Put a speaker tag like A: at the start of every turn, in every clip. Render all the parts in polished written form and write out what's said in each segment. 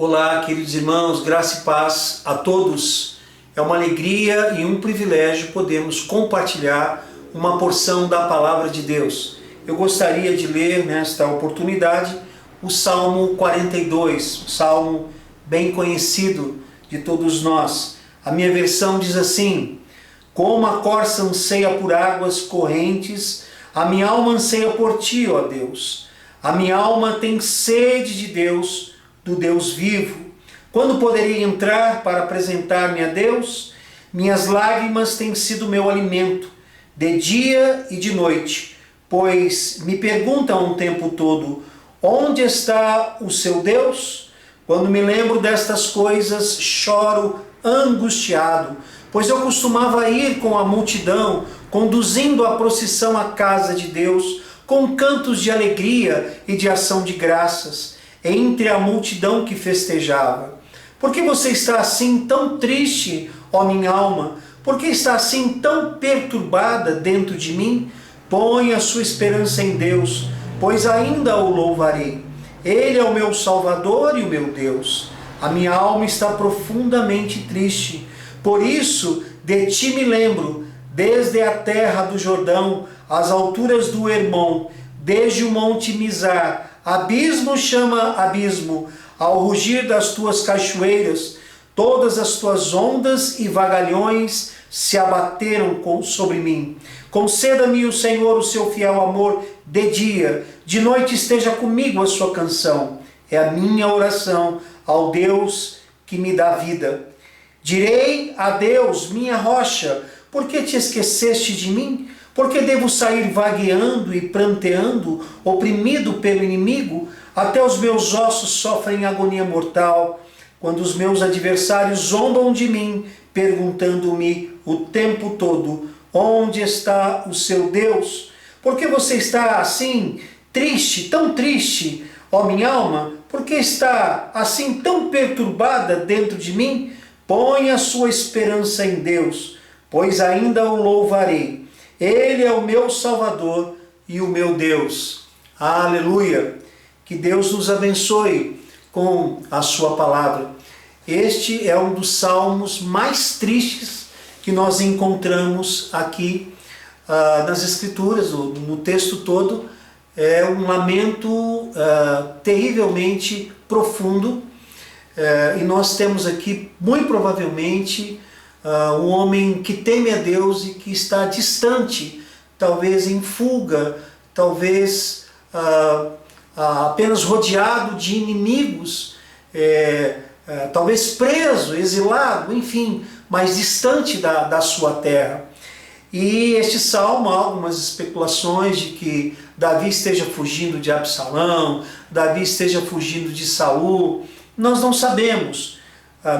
A: Olá, queridos irmãos, graça e paz a todos. É uma alegria e um privilégio podermos compartilhar uma porção da Palavra de Deus. Eu gostaria de ler nesta oportunidade o Salmo 42, um salmo bem conhecido de todos nós. A minha versão diz assim: como a corça anseia por águas correntes, a minha alma anseia por ti, ó Deus. A minha alma tem sede de Deus, do Deus vivo. Quando poderei entrar para apresentar-me a Deus? Minhas lágrimas têm sido meu alimento, de dia e de noite, pois me perguntam o tempo todo: onde está o seu Deus? Quando me lembro destas coisas, choro angustiado, pois eu costumava ir com a multidão, conduzindo a procissão à casa de Deus, com cantos de alegria e de ação de graças, entre a multidão que festejava. Por que você está assim tão triste, ó minha alma? Por que está assim tão perturbada dentro de mim? Põe a sua esperança em Deus, pois ainda o louvarei. Ele é o meu Salvador e o meu Deus. A minha alma está profundamente triste. Por isso, de ti me lembro, desde a terra do Jordão, as alturas do Hermon, desde o monte Mizar. Abismo chama abismo, ao rugir das tuas cachoeiras, todas as tuas ondas e vagalhões se abateram sobre mim. Conceda-me o Senhor o seu fiel amor de dia, de noite esteja comigo a sua canção. É a minha oração ao Deus que me dá vida. Direi a Deus, minha rocha: por que te esqueceste de mim? Por que devo sair vagueando e pranteando, oprimido pelo inimigo? Até os meus ossos sofrem agonia mortal, quando os meus adversários zombam de mim, perguntando-me o tempo todo: onde está o seu Deus? Por que você está assim, triste, tão triste, ó minha alma? Por que está assim tão perturbada dentro de mim? Põe a sua esperança em Deus, pois ainda o louvarei. Ele é o meu Salvador e o meu Deus. Aleluia! Que Deus nos abençoe com a sua palavra. Este é um dos salmos mais tristes que nós encontramos aqui nas Escrituras, no texto todo. É um lamento terrivelmente profundo. E nós temos aqui, muito provavelmente, um homem que teme a Deus e que está distante, talvez em fuga, talvez apenas rodeado de inimigos, talvez preso, exilado, enfim, mas distante da sua terra. E este salmo, há algumas especulações de que Davi esteja fugindo de Absalão, Davi esteja fugindo de Saul. Nós não sabemos.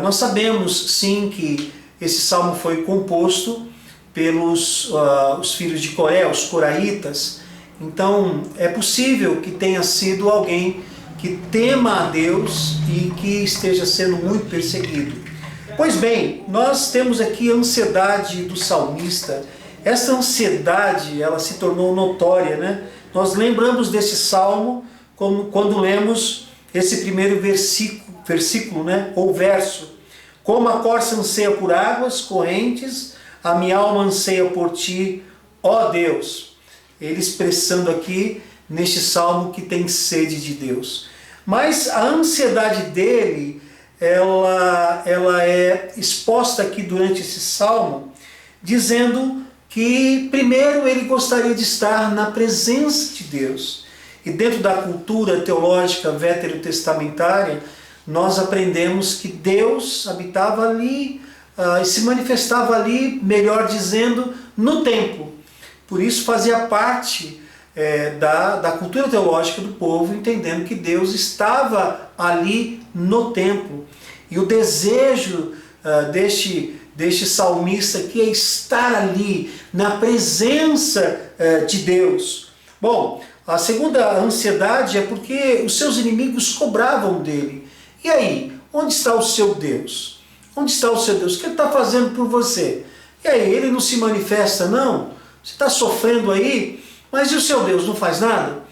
A: Nós sabemos sim que esse salmo foi composto pelos os filhos de Coré, os coraitas. Então é possível que tenha sido alguém que tema a Deus e que esteja sendo muito perseguido. Pois bem, nós temos aqui a ansiedade do salmista. Essa ansiedade, ela se tornou notória, né? Nós lembramos desse salmo quando lemos esse primeiro versículo, né? Ou verso. Como a corça anseia por águas correntes, a minha alma anseia por ti, ó Deus. Ele expressando aqui neste salmo que tem sede de Deus. Mas a ansiedade dele, ela é exposta aqui durante esse salmo, dizendo que primeiro ele gostaria de estar na presença de Deus. E dentro da cultura teológica veterotestamentária, nós aprendemos que Deus habitava ali e se manifestava ali, melhor dizendo, no templo. Por isso fazia parte da cultura teológica do povo, entendendo que Deus estava ali no templo. E o desejo deste salmista que é estar ali, na presença de Deus. Bom, a segunda ansiedade é porque os seus inimigos cobravam dele. E aí, onde está o seu Deus? Onde está o seu Deus? O que ele está fazendo por você? E aí, ele não se manifesta, não? Você está sofrendo aí, mas e o seu Deus não faz nada?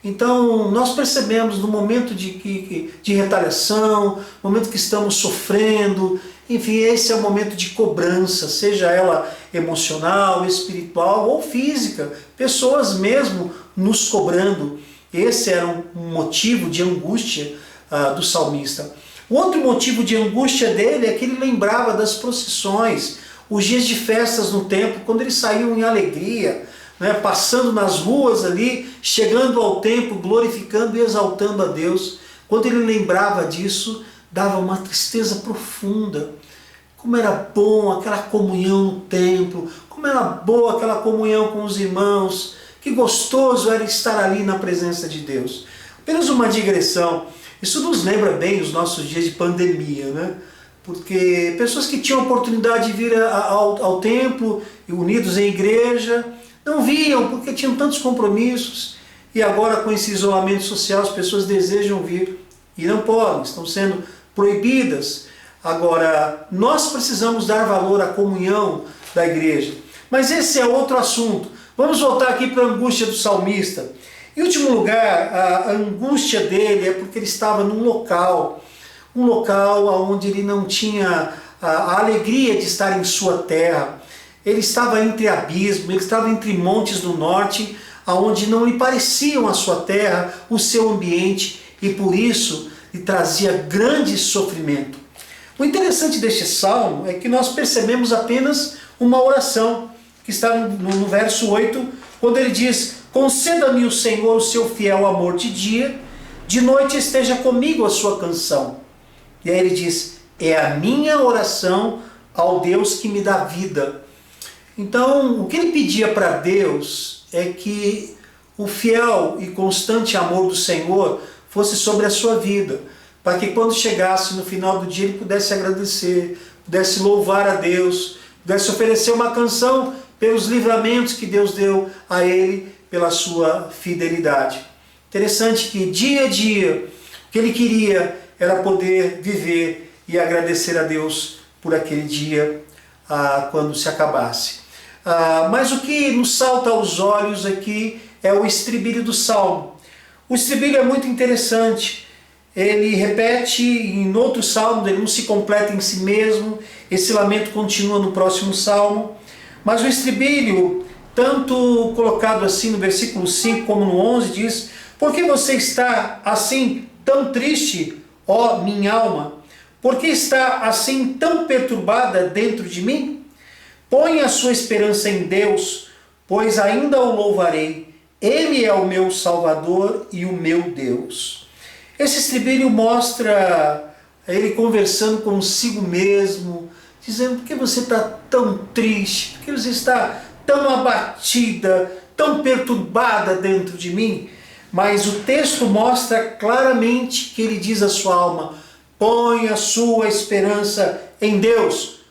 A: Então, nós percebemos no momento de retaliação, no momento que estamos sofrendo, enfim, esse é o momento de cobrança, seja ela emocional, espiritual ou física, pessoas mesmo nos cobrando. Esse era um motivo de angústia do salmista. O outro motivo de angústia dele é que ele lembrava das procissões, os dias de festas no templo, quando eles saíam em alegria, né, passando nas ruas ali, chegando ao templo, glorificando e exaltando a Deus. Quando ele lembrava disso, dava uma tristeza profunda. Como era bom aquela comunhão no templo, como era boa aquela comunhão com os irmãos, que gostoso era estar ali na presença de Deus. Apenas uma digressão, isso nos lembra bem os nossos dias de pandemia, né? Porque pessoas que tinham a oportunidade de vir ao templo, unidos em igreja, não viam porque tinham tantos compromissos, e agora com esse isolamento social as pessoas desejam vir e não podem, estão sendo proibidas. Agora, nós precisamos dar valor à comunhão da igreja, mas esse é outro assunto. Vamos voltar aqui para a angústia do salmista. Em último lugar, a angústia dele é porque ele estava num local onde ele não tinha a alegria de estar em sua terra. Ele estava entre abismos, ele estava entre montes do norte, aonde não lhe pareciam a sua terra, o seu ambiente, e por isso lhe trazia grande sofrimento. O interessante deste salmo é que nós percebemos apenas uma oração, que está no verso 8, quando ele diz: conceda-me o Senhor o seu fiel amor de noite esteja comigo a sua canção. E aí ele diz: é a minha oração ao Deus que me dá vida. Então, o que ele pedia para Deus é que o fiel e constante amor do Senhor fosse sobre a sua vida, para que quando chegasse no final do dia ele pudesse agradecer, pudesse louvar a Deus, pudesse oferecer uma canção pelos livramentos que Deus deu a ele, pela sua fidelidade. Interessante que dia a dia o que ele queria era poder viver e agradecer a Deus por aquele dia quando se acabasse. Mas o que nos salta aos olhos aqui é o estribilho do salmo. O estribilho é muito interessante. Ele repete em outro salmo, ele não se completa em si mesmo. Esse lamento continua no próximo salmo. Mas o estribilho, tanto colocado assim no versículo 5 como no 11, diz: por que você está assim tão triste, ó minha alma? Por que está assim tão perturbada dentro de mim? Põe a sua esperança em Deus, pois ainda o louvarei. Ele é o meu Salvador e o meu Deus. Esse estribilho mostra ele conversando consigo mesmo, dizendo: por que você está tão triste? Por que você está tão abatida, tão perturbada dentro de mim? Mas o texto mostra claramente que ele diz à sua alma: põe a sua esperança em Deus,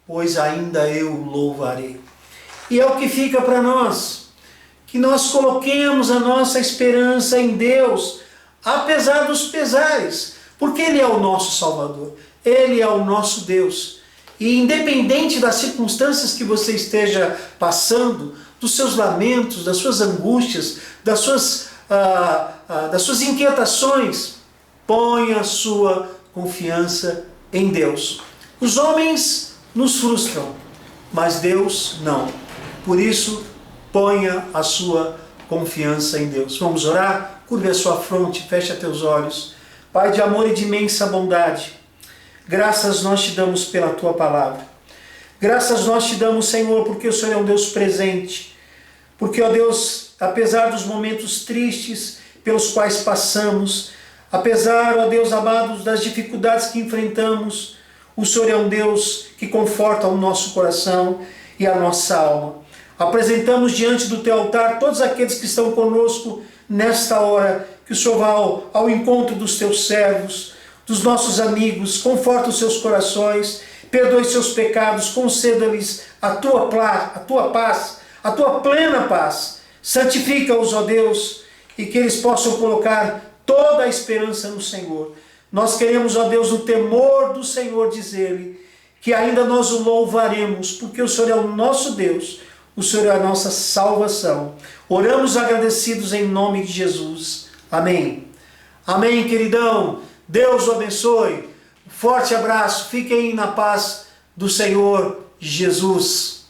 A: pois ainda eu louvarei. E é o que fica para nós, que nós coloquemos a nossa esperança em Deus, apesar dos pesares, porque Ele é o nosso Salvador, Ele é o nosso Deus. E independente das circunstâncias que você esteja passando, dos seus lamentos, das suas angústias, das suas inquietações, ponha a sua confiança em Deus. Os homens nos frustram, mas Deus não. Por isso, ponha a sua confiança em Deus. Vamos orar? Curve a sua fronte, feche teus olhos. Pai de amor e de imensa bondade, graças nós te damos pela tua palavra. Graças nós te damos, Senhor, porque o Senhor é um Deus presente. Porque, ó Deus, apesar dos momentos tristes pelos quais passamos, apesar, ó Deus amado, das dificuldades que enfrentamos, o Senhor é um Deus que conforta o nosso coração e a nossa alma. Apresentamos diante do teu altar todos aqueles que estão conosco nesta hora, que o Senhor vá ao encontro dos teus servos, dos nossos amigos, conforta os seus corações, perdoe seus pecados, conceda-lhes a tua paz, a tua plena paz. Santifica-os, ó Deus, e que eles possam colocar toda a esperança no Senhor. Nós queremos, ó Deus, no temor do Senhor, dizer-lhe que ainda nós o louvaremos, porque o Senhor é o nosso Deus, o Senhor é a nossa salvação. Oramos agradecidos em nome de Jesus. Amém. Amém, queridão. Deus o abençoe. Forte abraço. Fiquem na paz do Senhor Jesus.